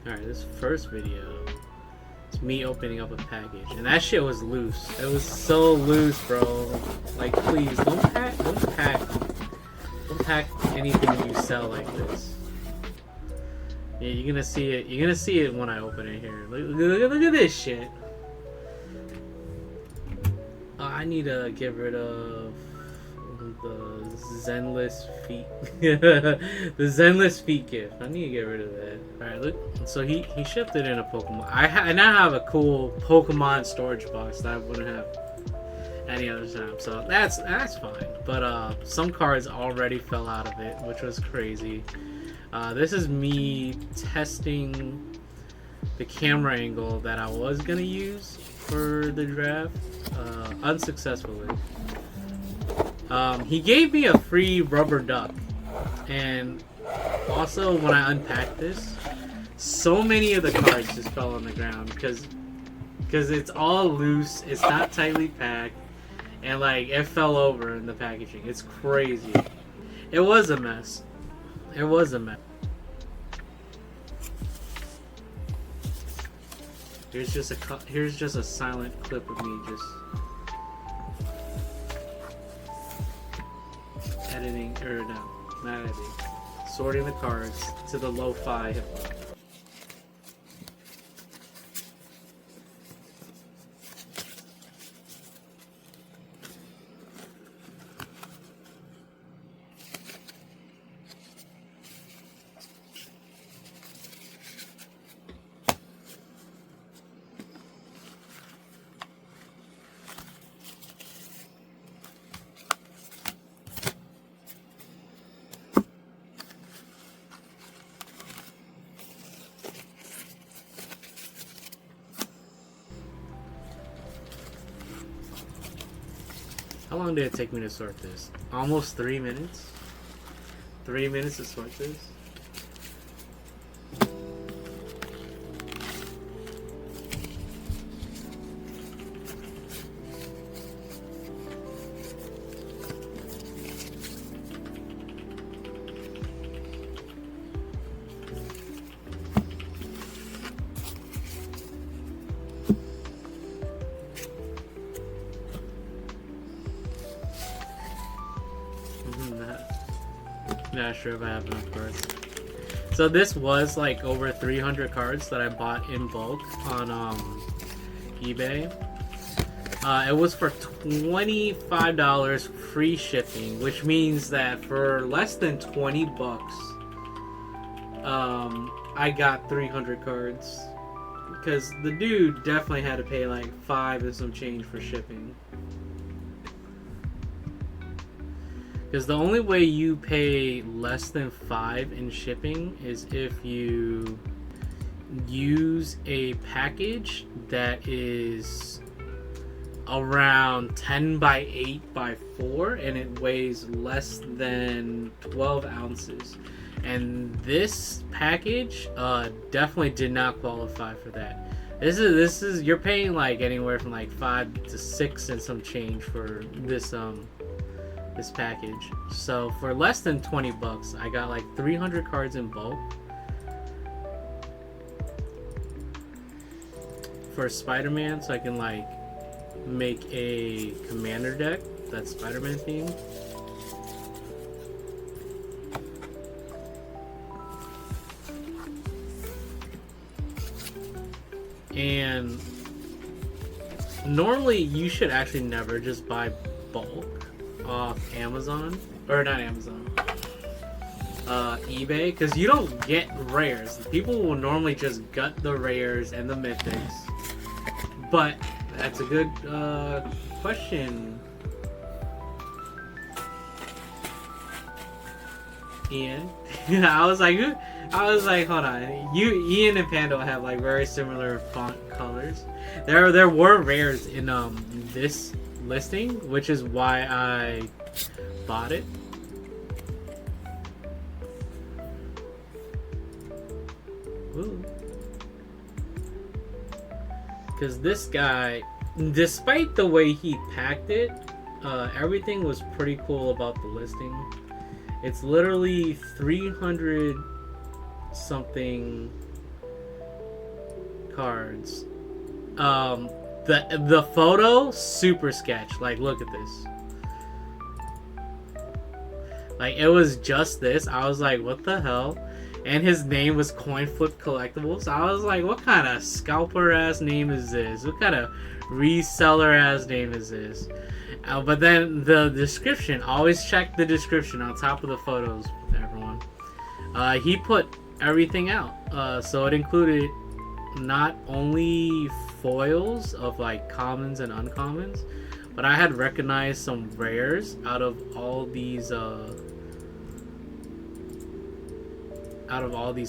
Alright, this first video, it's me opening up a package, and that shit was loose. It was so loose, bro. Like, please, don't pack anything you sell like this. Yeah, you're gonna see it. You're gonna see it when I open it here. Look at this shit. I need to get rid of the Zenless feet. The Zenless feet gift. I need to get rid of that. Alright, look. So he shipped it in a Pokemon. I now have a cool Pokemon storage box that I wouldn't have any other time. So that's fine. But some cards already fell out of it, which was crazy. This is me testing the camera angle that I was gonna use for the draft, unsuccessfully. He gave me a free rubber duck, and also when I unpacked this, so many of the cards just fell on the ground because it's all loose, it's not tightly packed, and like it fell over in the packaging. It's crazy. It was a mess. It was a mess. Here's just a silent clip of me just editing, or no, not editing, sorting the cards to the lo-fi hip-hop. How long did it take me to sort this? Almost 3 minutes? 3 minutes to sort this? Not sure if I have enough cards. So this was like over 300 cards that I bought in bulk on eBay. It was for $25 free shipping, which means that for less than 20 bucks, I got 300 cards. Because the dude definitely had to pay like 5 and some change for shipping. Because the only way you pay less than 5 in shipping is if you use a package that is around 10 by 8 by 4 and it weighs less than 12 ounces. And this package definitely did not qualify for that. This is you're paying like anywhere from like 5 to 6 and some change for this this package. So for less than 20 bucks, I got like 300 cards in bulk for Spider-Man, so I can like make a commander deck that's Spider-Man themed. And normally you should actually never just buy bulk off Amazon, or not Amazon, eBay, because you don't get rares. People will normally just gut the rares and the mythics. But that's a good question, Ian. I was like, hold on. Ian and Pando have like very similar font colors. There were rares in this listing, which is why I bought it. Because this guy, despite the way he packed it, everything was pretty cool about the listing. It's literally 300 something cards. The photo, super sketch. Like, look at this. Like, it was just this. I was like, what the hell? And his name was Coin Flip Collectibles. I was like, what kind of scalper ass name is this? What kind of reseller ass name is this? But then the description, always check the description on top of the photos, everyone. He put everything out. So it included not only foils of like commons and uncommons, but I had recognized some rares out of all these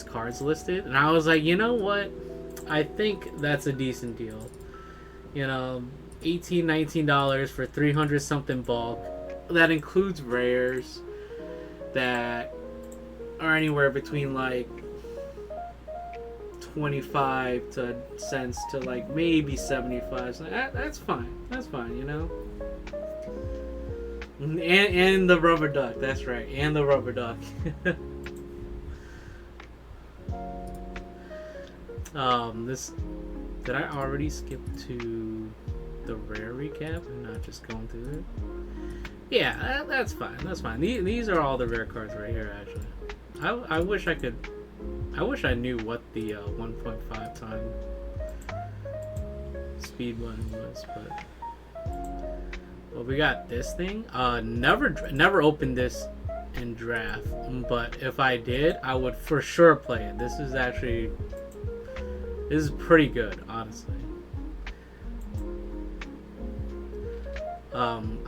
cards listed, and I was like, you know what, I think that's a decent deal. You know, $18-19 for 300 something bulk. That includes rares that are anywhere between like 25 cents to like maybe 75. So that's fine. That's fine, you know. And the rubber duck. That's right. And the rubber duck. This, did I already skip to the rare recap and not just going through it? Yeah, that's fine. That's fine. These are all the rare cards right here. Actually, I wish I could. I wish I knew what the 1.5 time speed button was, but well, we got this thing. Never opened this in draft, but if I did, I would for sure play it. This is pretty good, honestly.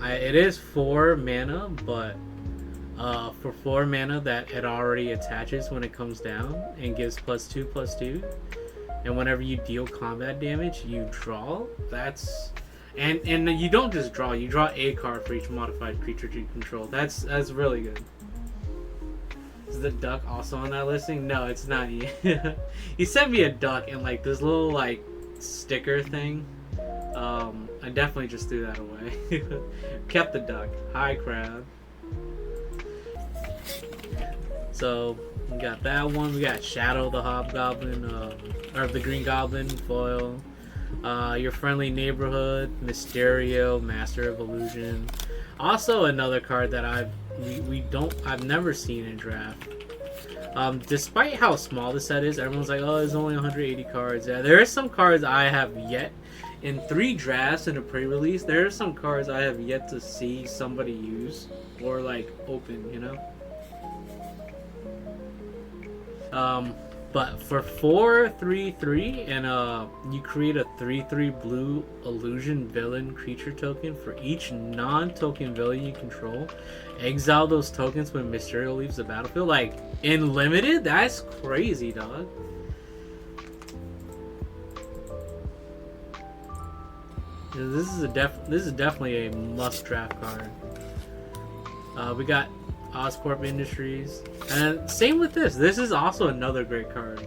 It is 4 mana, but for 4 mana that it already attaches when it comes down and gives +2/+2, and whenever you deal combat damage, you draw. That's and you don't just draw; you draw a card for each modified creature you control. That's really good. Is the duck also on that listing? No, it's not. He sent me a duck and like this little like sticker thing. I definitely just threw that away. Kept the duck. Hi, crowd. So we got that one. We got Shadow the Hobgoblin, or the Green Goblin foil. Your Friendly Neighborhood, Mysterio, Master of Illusion. Also another card that I've never seen in draft. Despite how small the set is, everyone's like, oh, there's only 180 cards. Yeah, there are some cards I have yet, in 3 drafts in a pre-release, there are some cards I have yet to see somebody use or like open, you know? But for 4/3/3 and you create a 3/3 blue illusion villain creature token for each non-token villain you control. Exile those tokens when Mysterio leaves the battlefield. Like in limited, that's crazy, dog. This is definitely a must draft card. We got Oscorp Industries, and same with this. This is also another great card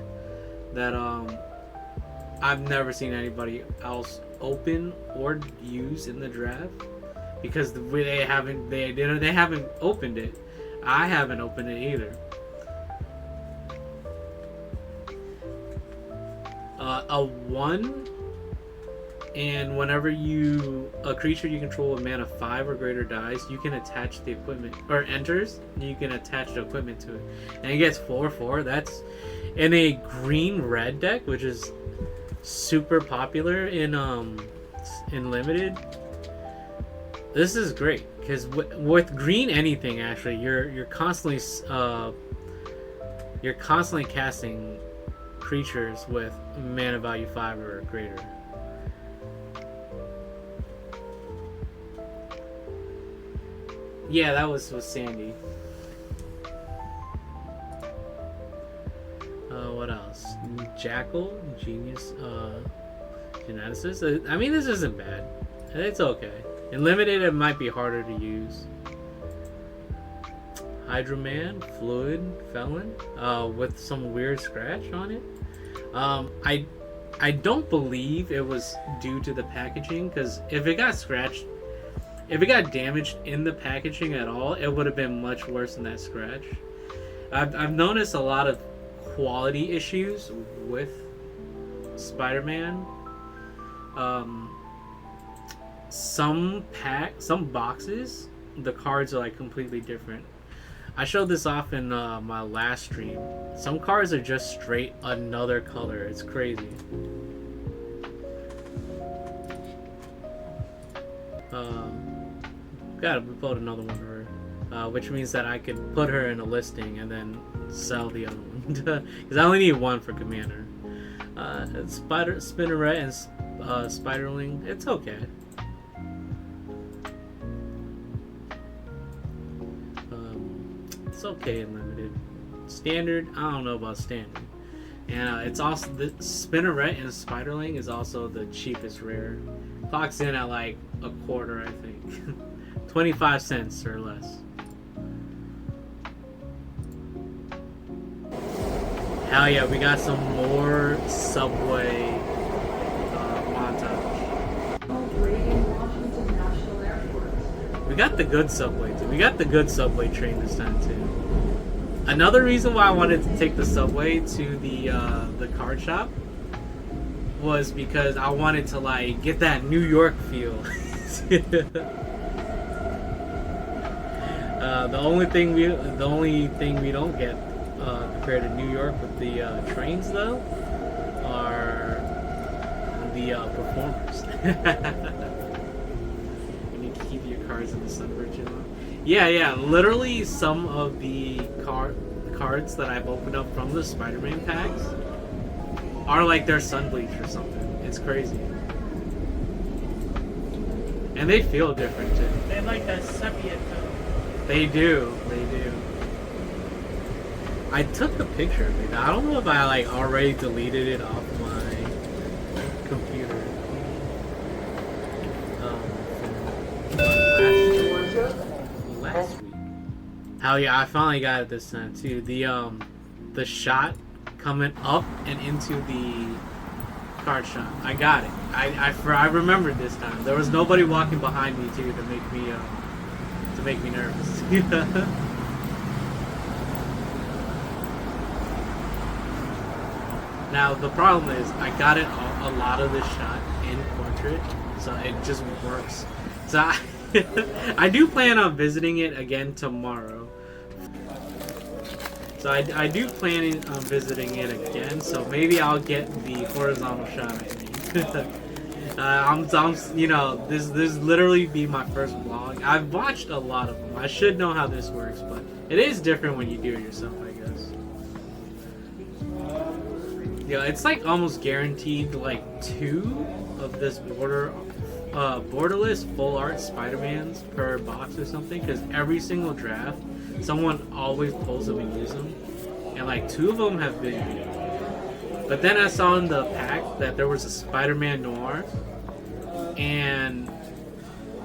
that I've never seen anybody else open or use in the draft because they haven't opened it. I haven't opened it either. A 1. And whenever a creature you control with mana 5 or greater dies, you can attach the equipment, or enters, you can attach the equipment to it. And it gets 4/4. That's in a green-red deck, which is super popular in limited. This is great because with green anything actually, you're constantly casting creatures with mana value 5 or greater. Yeah, that was with Sandy. What else? Jackal, Genius, Geneticist. I mean, this isn't bad. It's okay. In limited, it might be harder to use. Hydra Man, Fluid, Felon, with some weird scratch on it. I don't believe it was due to the packaging, because if it got scratched, if it got damaged in the packaging at all, it would have been much worse than that scratch. I've noticed a lot of quality issues with Spider-Man, some boxes, the cards are like completely different. I showed this off in my last stream. Some cards are just straight another color. It's crazy. Gotta upload another one for her, which means that I could put her in a listing and then sell the other one because I only need one for Commander. Spinneret and Spiderling. It's okay. It's okay in limited. Standard, I don't know about standard. And it's also the Spinneret and Spiderling is also the cheapest rare. Clocks in at like a quarter, I think. 25 cents or less. Hell yeah, we got some more subway montage. We got the good subway too. We got the good subway train this time too. Another reason why I wanted to take the subway to the card shop was because I wanted to like get that New York feel. The only thing we don't get compared to New York with the trains though are the performers. You need to keep your cards in the Sunbridge, you know? Yeah. Literally, some of the cards that I've opened up from the Spider-Man packs are like their Sunbleach or something. It's crazy. And they feel different too. They like that sepia tone. They do. I took the picture of it. I don't know if I like already deleted it off my computer. From last week. Hell yeah, I finally got it this time too. The shot coming up and into the card shop. I got it. I remembered this time. There was nobody walking behind me too to make me nervous. Now the problem is I got it a lot of this shot in portrait, so it just works. So I do plan on visiting it again tomorrow. So I do plan on visiting it again. So maybe I'll get the horizontal shot. I'm you know, this literally be my first vlog. I've watched a lot of them. I should know how this works, but it is different when you do it yourself, I guess. Yeah, it's like almost guaranteed like 2 of this borderless full art Spider-Mans per box or something, because every single draft someone always pulls them and uses them, and like 2 of them have been me. But then I saw in the pack that there was a Spider-Man Noir, and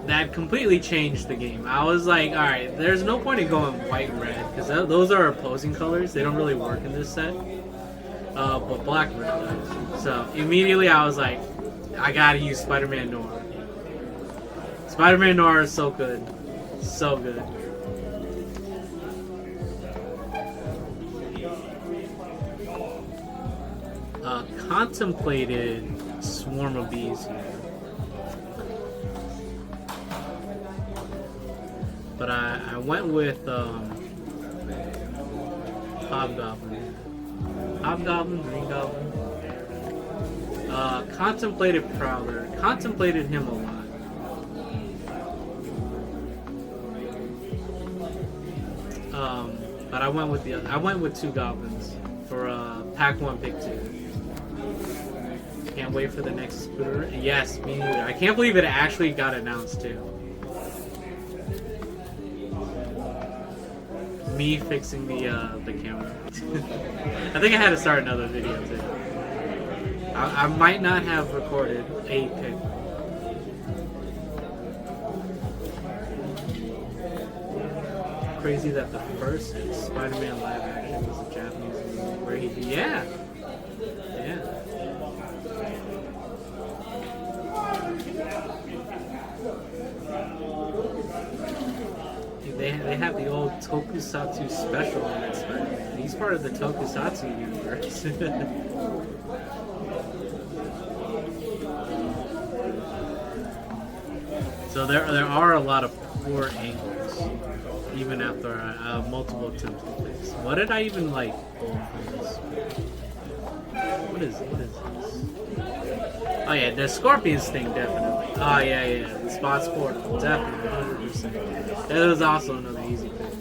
that completely changed the game. I was like, alright, there's no point in going white-red, because those are opposing colors. They don't really work in this set. But black-red does. So immediately I was like, I gotta use Spider-Man Noir. Spider-Man Noir is so good. So good. Contemplated swarm of bees here. But I went with Hobgoblin, Green Goblin. Contemplated Prowler. Contemplated him a lot. But I went with 2 goblins for pack 1, pick 2. Can't wait for the next scooter. Yes, me neither. I can't believe it actually got announced too. Me fixing the camera. I think I had to start another video too. I might not have recorded a pick. Crazy that the first Spider-Man live action was a Japanese movie where yeah. They have the old Tokusatsu special on that Spider-Man. He's part of the Tokusatsu universe. So there are a lot of poor angles, even after multiple attempts to fix. What did I even like pull from this? What is this? Oh yeah, the scorpion sting definitely. Oh yeah, the spot sport definitely 100%. That was also another easy pick.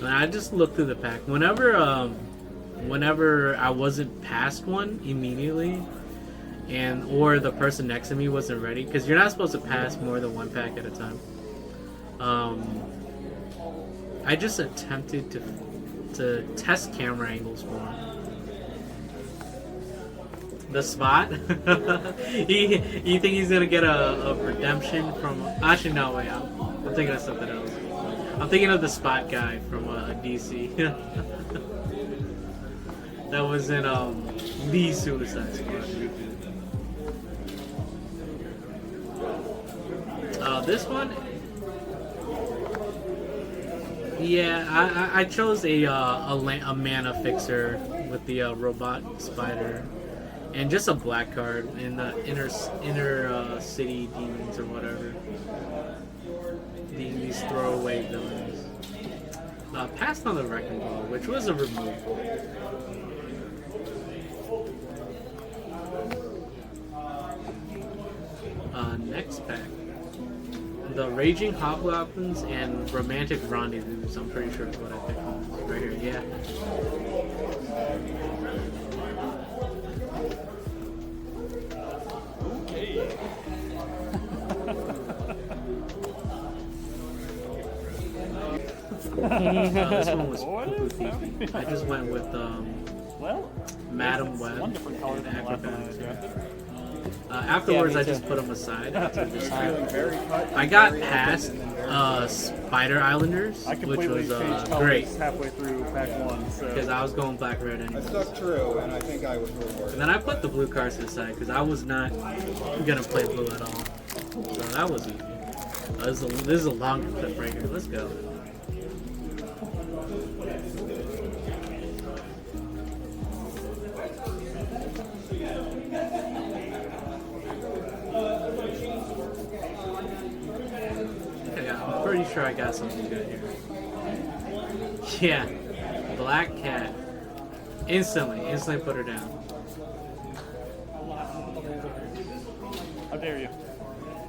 And I just looked through the pack. Whenever I wasn't past one immediately, or the person next to me wasn't ready, because you're not supposed to pass more than one pack at a time. I just attempted to test camera angles for him. The spot? you think he's gonna get a redemption from? Actually, no, wait. I'm thinking of something else. I'm thinking of the spot guy from DC. That was in the Suicide Squad. This one, yeah, I chose a mana fixer with the robot spider, and just a black card in the inner city demons or whatever. These throwaway villains. Passed on the wrecking ball, which was a removal. Next pack. The Raging Hobgoblins and Romantic Rendezvous, I'm pretty sure is what I picked from. Right here, yeah. This one was poopy. I just went with Madam Web and Acrobatics. Afterwards, I just put them aside. I got past Spider Islanders, which was great. Halfway through pack one, because I was going black red anyway. I stuck true, and I think I was rewarded. And then I put the blue cards to the side because I was not gonna play blue at all. So that was easy. This is a longer clip right here. Let's go. Pretty sure I got something good here. Yeah, Black Cat. Instantly put her down. How dare you?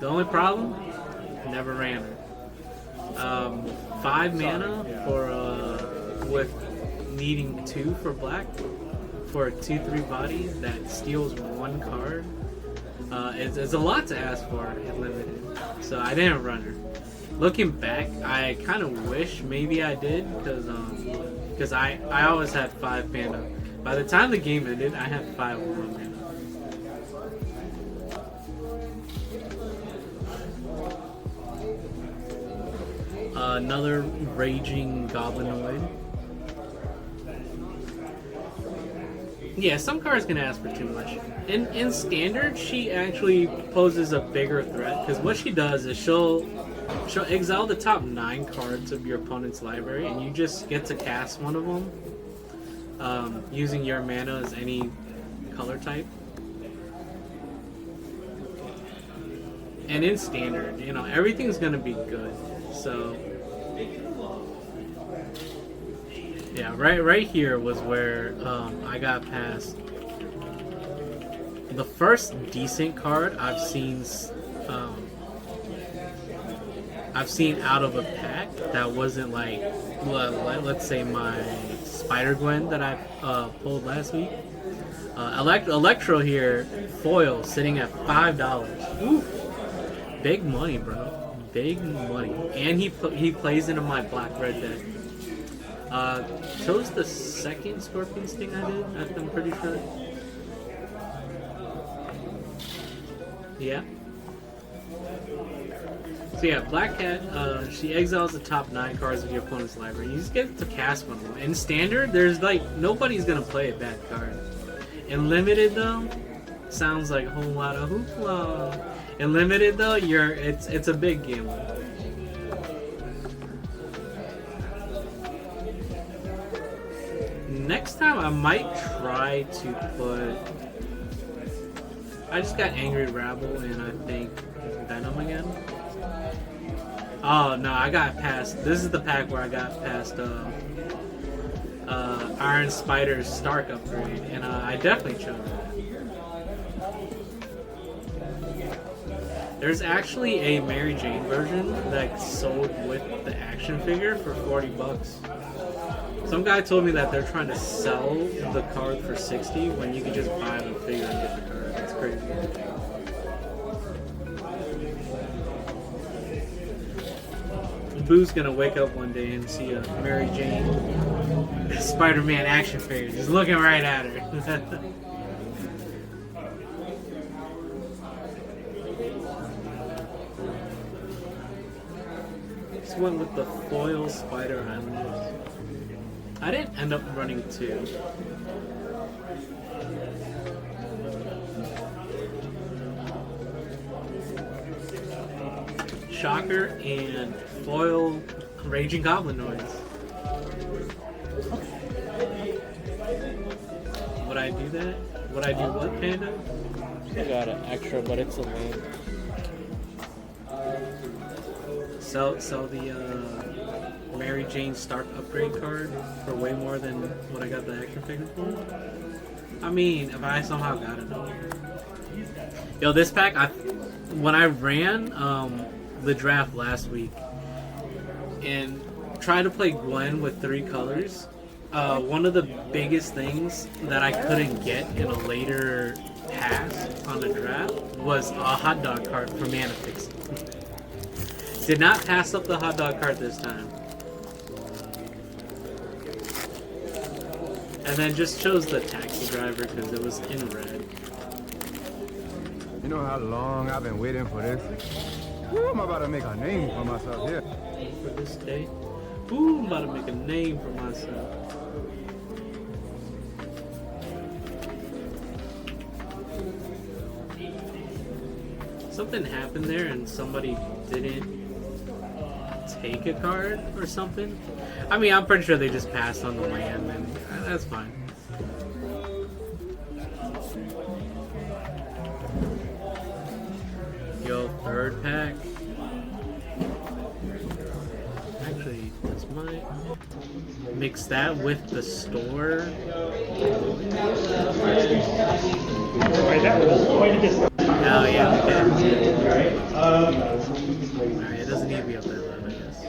The only problem, never ran her. 5 mana for with needing 2 for black for a 2/3 body that steals 1 card. It's a lot to ask for in limited, so I didn't run her. Looking back, I kind of wish maybe I did, because I always had 5 mana. By the time the game ended, I had 5 mana. Another Raging Goblinoid. Yeah, some cards can ask for too much. In Standard, she actually poses a bigger threat, because what she does is she'll exile the top 9 cards of your opponent's library, and you just get to cast one of them using your mana as any color type. And in Standard, everything's gonna be good. So yeah, right here was where I got past the first decent card I've seen out of a pack that wasn't like, let's say my Spider-Gwen that I pulled last week. Electro here, foil, sitting at $5. Ooh, big money, bro. Big money. And he plays into my black-red deck. Chose the second Scorpion Sting I did, I'm pretty sure. Yeah. So yeah, Black Cat, she exiles the top 9 cards of your opponent's library. You just get to cast one of them. In Standard, there's nobody's gonna play a bad card. In Limited though, sounds like a whole lot of hoopla. In Limited though, it's a big gamble. Next time I might try to put I just got Angry Rabble and I think Venom again. Oh no, I got past. This is the pack where I got past Iron Spider's Stark upgrade, and I definitely chose that. There's actually a Mary Jane version that sold with the action figure for 40 bucks. Some guy told me that they're trying to sell the card for 60 when you can just buy the figure and get the card. That's crazy. Boo's gonna wake up one day and see a Mary Jane Spider-Man action figure. He's looking right at her. Just went with the foil Spider Islanders. I didn't end up running two. Shocker and foil Raging Goblin noise. Would I do that? Would I do what, Panda? I got an extra, but it's a win. Sell the Mary Jane Stark upgrade card for way more than what I got the action figure for? I mean, if I somehow got it. Yo, this pack, when I ran the draft last week and tried to play Gwen with 3 colors, one of the biggest things that I couldn't get in a later pass on the draft was a hot dog card for Mana Fixing. Did not pass up the hot dog card this time. And then just chose the taxi driver because it was in red. You know how long I've been waiting for this? Woo, I'm about to make a name for myself here. For this day. Ooh, I'm about to make a name for myself. Something happened there and somebody didn't take a card or something. I mean, I'm pretty sure they just passed on the land and that's fine. Yo, third pack. Actually, this might mix that with the store. Oh yeah, okay. Alright, it doesn't need to be up there though, I guess.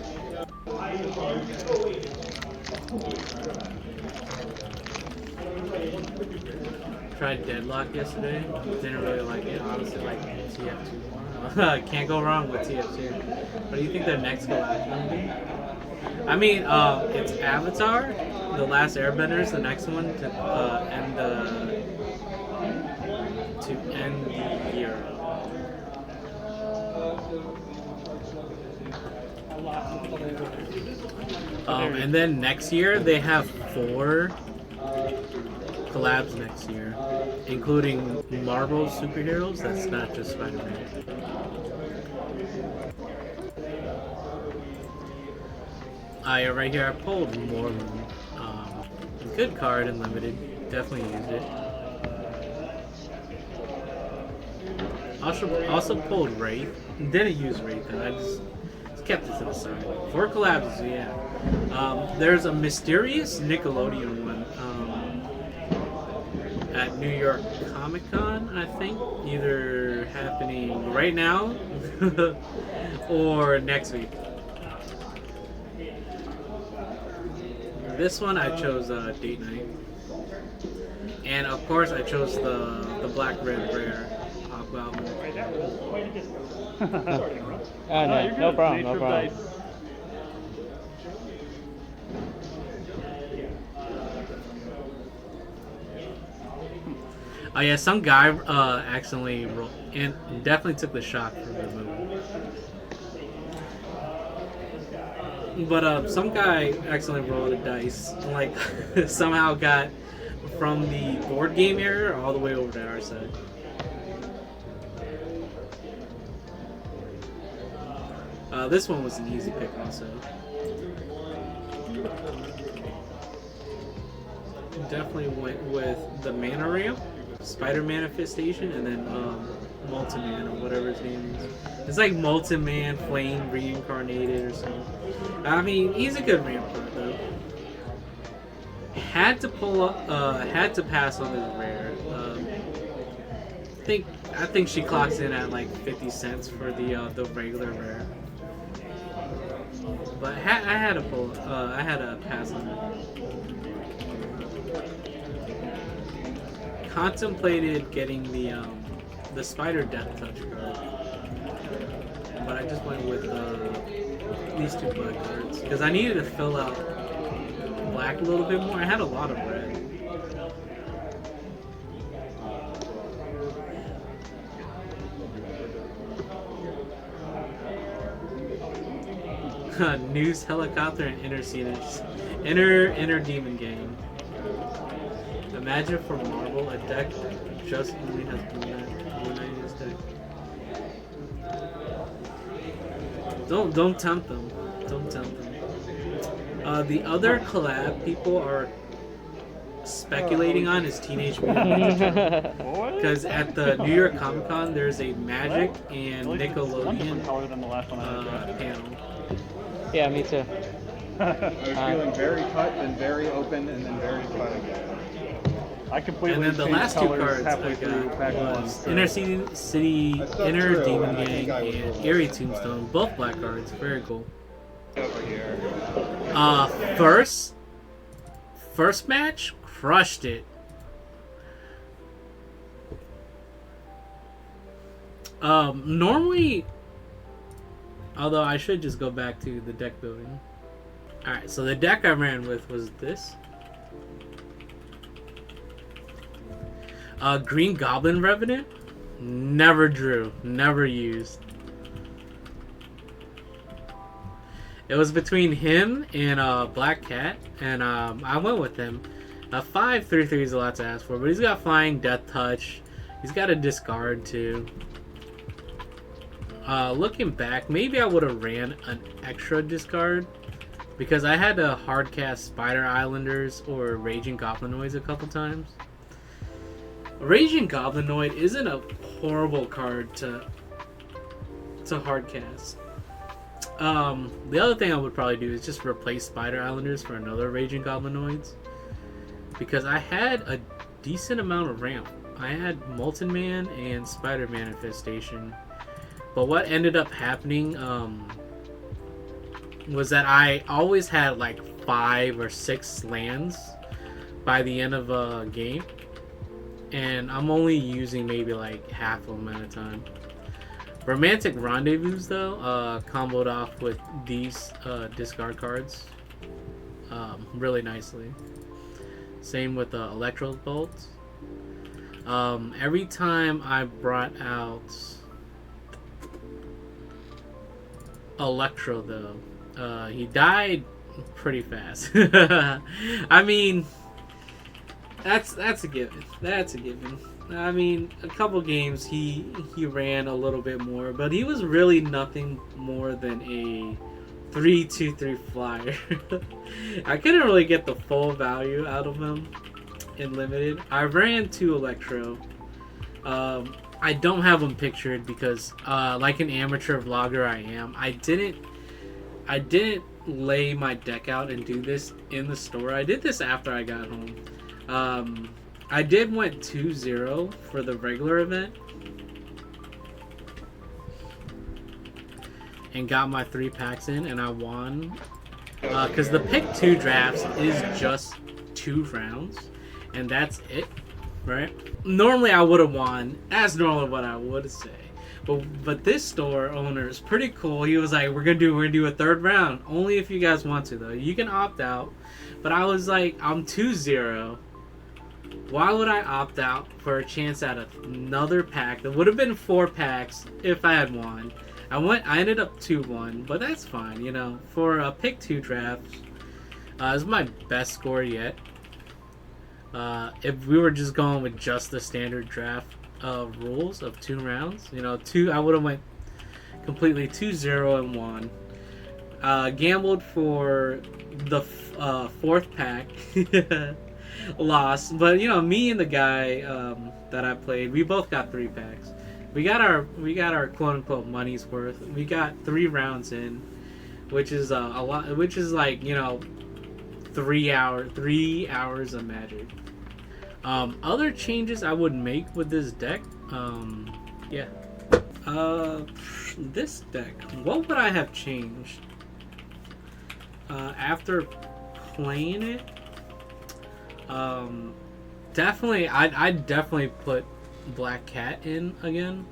Tried Deadlock yesterday. Didn't really like it. Honestly, like TF2. Can't go wrong with TF2. What do you think their next collab will be? I mean, it's Avatar, The Last Airbender is the next one to end the year. And then next year they have 4 collabs next year, including Marvel superheroes. That's not just Spider-Man. Yeah, right here I pulled more. Good card and limited. Definitely used it. Also pulled Wraith. Didn't use Wraith though. I just kept it to the side. 4 collabs, yeah. There's a mysterious Nickelodeon one at New York Comic Con, I think. Either happening right now or next week. This one I chose Date Night. And of course I chose the Black Red Rare Aqua album. Oh, no, no problem, no problem. Oh yeah, some guy accidentally rolled and definitely took the shot for the movie. But some guy accidentally rolled a dice and like somehow got from the board game area all the way over to our side. This one was an easy pick also. Definitely went with the mana ramp Spider Manifestation, and then Molten Man or whatever his name is. It's like Molten Man Flame Reincarnated or something. I mean, he's a good rampart though. Had to pull up, had to pass on his rare. I think she clocks in at like 50 cents for the regular rare. But I had to pull, I had to pass on it. Contemplated getting the Spider Death Touch card, but I just went with these two black cards because I needed to fill out black a little bit more. I had a lot of red. News Helicopter and Inner Demon Gang. Imagine for Marvel a deck just only has Blue Knight in his deck. Don't tempt them. Don't tempt them. The other collab people are speculating on is Teenage Mutant Ninja Turtles. Because at the New York Comic Con there's a Magic and Nickelodeon panel. Yeah, me too. I was feeling very cut, then very open, and then very cut again. I completely And then the last two cards halfway I through got pack one. was Inner Demon Gang and Eerie Tombstone, both black cards, very cool. Over here. First match, crushed it. Normally, although I should just go back to the deck building. Alright, so the deck I ran with was this. Green Goblin Revenant. Never drew. Never used. It was between him and Black Cat, and I went with him. 5/3/3 is a lot to ask for, but he's got Flying, Death Touch. He's got a discard too. Looking back, maybe I would have ran an extra discard because I had to hardcast Spider Islanders or Raging Goblinoids a couple times. Raging Goblinoid isn't a horrible card to hardcast. The other thing I would probably do is just replace Spider Islanders for another Raging Goblinoids because I had a decent amount of ramp. I had Molten Man and Spider Manifestation. But what ended up happening was that I always had like 5 or 6 lands by the end of a game. And I'm only using maybe like half of them at a time. Romantic Rendezvous though, comboed off with these discard cards really nicely. Same with the Electro Bolts. Every time I brought out Electro though, he died pretty fast. I mean, that's a given. That's a given. I mean, a couple games he ran a little bit more, but he was really nothing more than a 3/2/3 flyer. I couldn't really get the full value out of him in limited. I ran 2 Electro. I don't have them pictured because, like an amateur vlogger I am, I didn't lay my deck out and do this in the store. I did this after I got home. I did went 2-0 for the regular event and got my 3 packs in, and I won because the pick 2 drafts is just 2 rounds, and that's it. Right? Normally I would have won. That's normally what I would say. But this store owner is pretty cool. He was like, we're gonna do a 3rd round. Only if you guys want to though. You can opt out. But I was like, I'm 2-0. Why would I opt out for a chance at another pack? That would have been 4 packs if I had won. I ended up 2-1, but that's fine, you know. For a pick 2 draft, it's my best score yet. If we were just going with just the standard draft rules of 2 rounds, you know, I would have went completely 2-0-1. Gambled for the 4th pack lost. But you know, me and the guy that I played, we both got 3 packs. We got our quote unquote money's worth. We got 3 rounds in, which is a lot. Which is like, you know, 3 hours of Magic. Other changes I would make with this deck. Yeah. This deck. What would I have changed? After playing it, definitely, I'd definitely put Black Cat in again,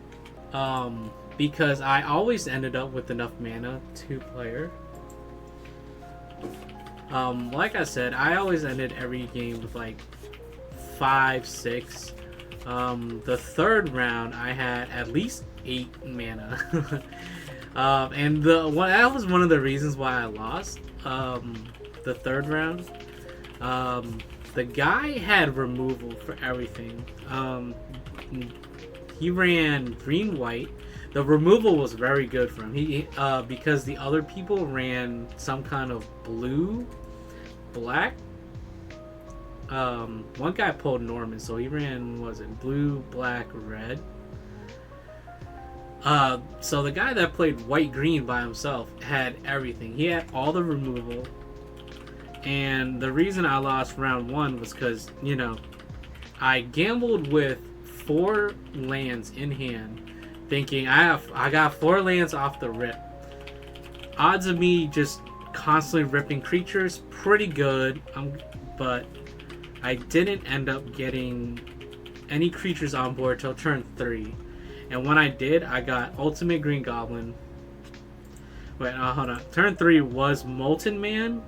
because I always ended up with enough mana to player. Like I said, I always ended every game with like 5, 6. The third round, I had at least 8 mana, and that was one of the reasons why I lost. The third round, the guy had removal for everything. He ran green white. The removal was very good for him. He because the other people ran some kind of blue, black. One guy pulled Norman, so he ran, was it blue, black, red. So the guy that played white green by himself had everything. He had all the removal. And the reason I lost round 1 was because, you know, I gambled with 4 lands in hand, thinking I got 4 lands off the rip. Odds of me just constantly ripping creatures, pretty good. But I didn't end up getting any creatures on board till turn 3. And when I did, I got Ultimate Green Goblin. Wait, hold on. Turn 3 was Molten Man.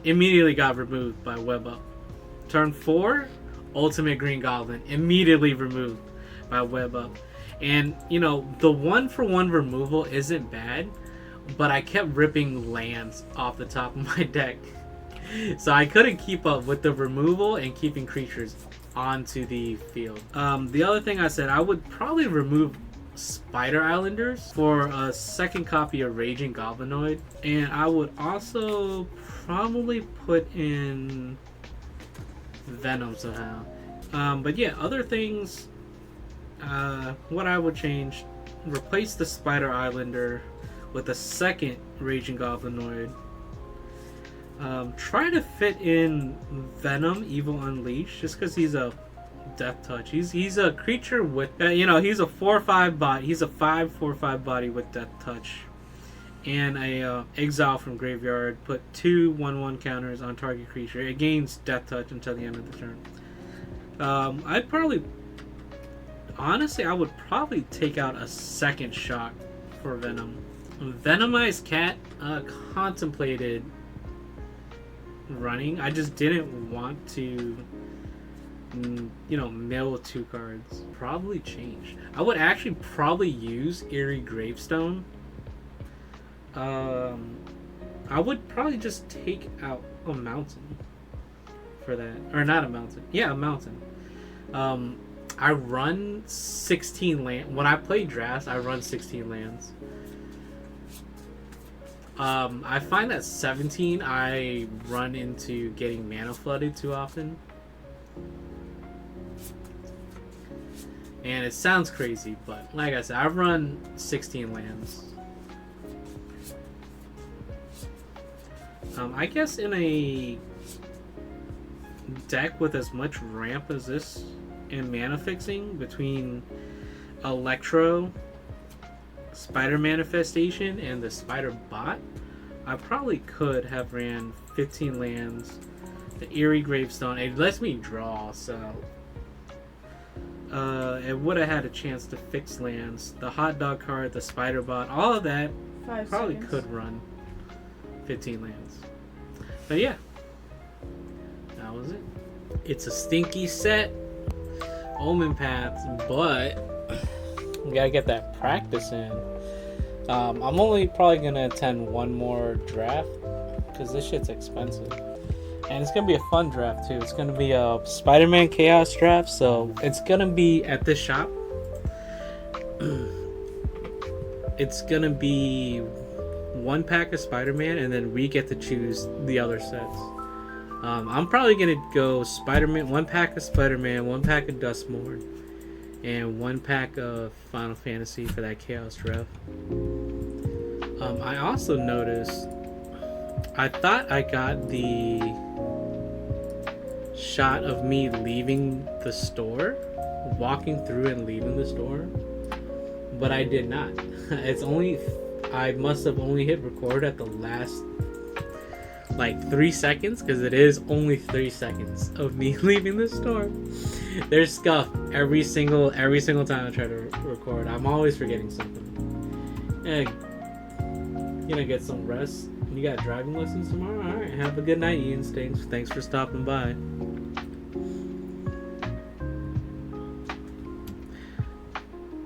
Immediately got removed by Web Up. Turn 4, Ultimate Green Goblin. Immediately removed by Web Up. And, you know, the 1-for-1 removal isn't bad, but I kept ripping lands off the top of my deck. So I couldn't keep up with the removal and keeping creatures onto the field. The other thing I said, I would probably remove Spider Islanders for a second copy of Raging Goblinoid, and I would also probably put in Venom somehow. But yeah, other things, what I would change, replace the Spider Islander with a second Raging Goblinoid. Try to fit in Venom Evil Unleashed, just because he's a Death Touch. He's a creature with, you know, he's a 4/5 body. He's a 5/4/5 body with Death Touch, and a exile from graveyard. Put 2 1/1 counters on target creature. It gains Death Touch until the end of the turn. I'd probably, honestly, I would probably take out a second shock for Venom. Venomized Cat, contemplated running. I just didn't want to, you know, mill 2 cards. Probably change. I would actually probably use Eerie Gravestone. I would probably just take out a mountain for that. Or not a mountain. Yeah, a mountain. I run 16 lands. When I play drafts, I run 16 lands. I find that 17 I run into getting mana flooded too often. And it sounds crazy, but like I said, I run 16 lands. I guess in a deck with as much ramp as this and mana fixing between Electro, Spider Manifestation, and the Spider Bot, I probably could have ran 15 lands. The Eerie Gravestone, it lets me draw, so it would have had a chance to fix lands. The Hot Dog card, the Spider Bot, all of that 5 probably seconds. could run 15 lands. But yeah, that was it. It's a stinky set, Omen Path, but we gotta get that practice in. I'm only probably gonna attend one more draft because this shit's expensive, and it's gonna be a fun draft too. It's gonna be a Spider-Man Chaos draft, so it's gonna be at this shop. It's gonna be 1 pack of Spider-Man, and then we get to choose the other sets. I'm probably gonna go Spider-Man, 1 pack of Spider-Man, 1 pack of Dustmorn, and 1 pack of Final Fantasy for that Chaos Rev. I also noticed, I thought I got the shot of me leaving the store, walking through and leaving the store, but I did not. It's only, I must have only hit record at the last like 3 seconds, because it is only 3 seconds of me leaving the store. There's scuff every single time I try to record. I'm always forgetting something. And gonna get some rest. You got driving lessons tomorrow? Alright, have a good night, Ian. Thanks for stopping by.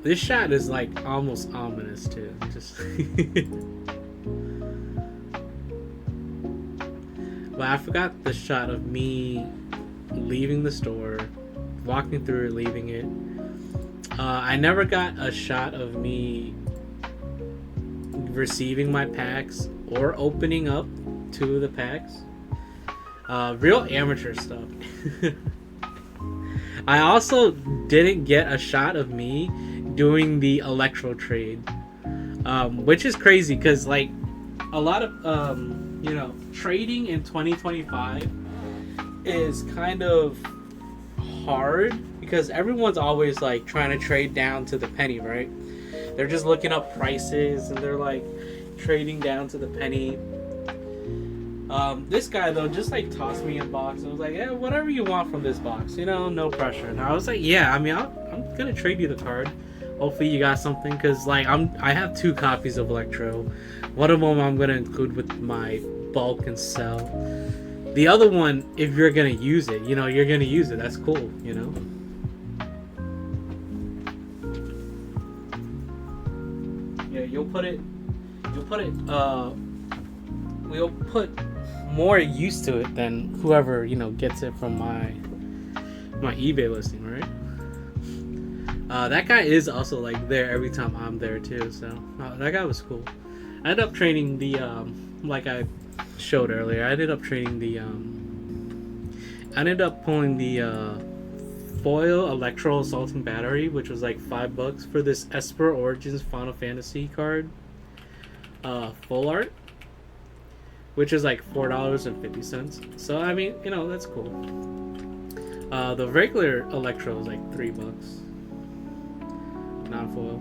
This shot is like almost ominous too. Just well, I forgot the shot of me leaving the store, walking through it, leaving it. I never got a shot of me receiving my packs or opening up 2 of the packs. Real amateur stuff. I also didn't get a shot of me doing the electro trade, which is crazy because like a lot of trading in 2025 is kind of hard because everyone's always like trying to trade down to the penny, right? They're just looking up prices and they're like trading down to the penny. This guy though just like tossed me a box and was like, yeah, whatever you want from this box, no pressure. And I was like, yeah, I mean, I'm gonna trade you the card. Hopefully you got something, because like I have 2 copies of Electro. One of them I'm gonna include with my bulk and sell. The other one, if you're gonna use it, you're gonna use it. That's cool, Yeah, we'll put more use to it than whoever gets it from my eBay listing, right? That guy is also like there every time I'm there too, so that guy was cool. I ended up trading the like I showed earlier. I ended up trading the I ended up pulling the foil Electro Assaulting Battery, which was like $5 for this Esper Origins Final Fantasy card, full art, which is like $4.50. So I mean, that's cool. The regular Electro is like $3, non-foil.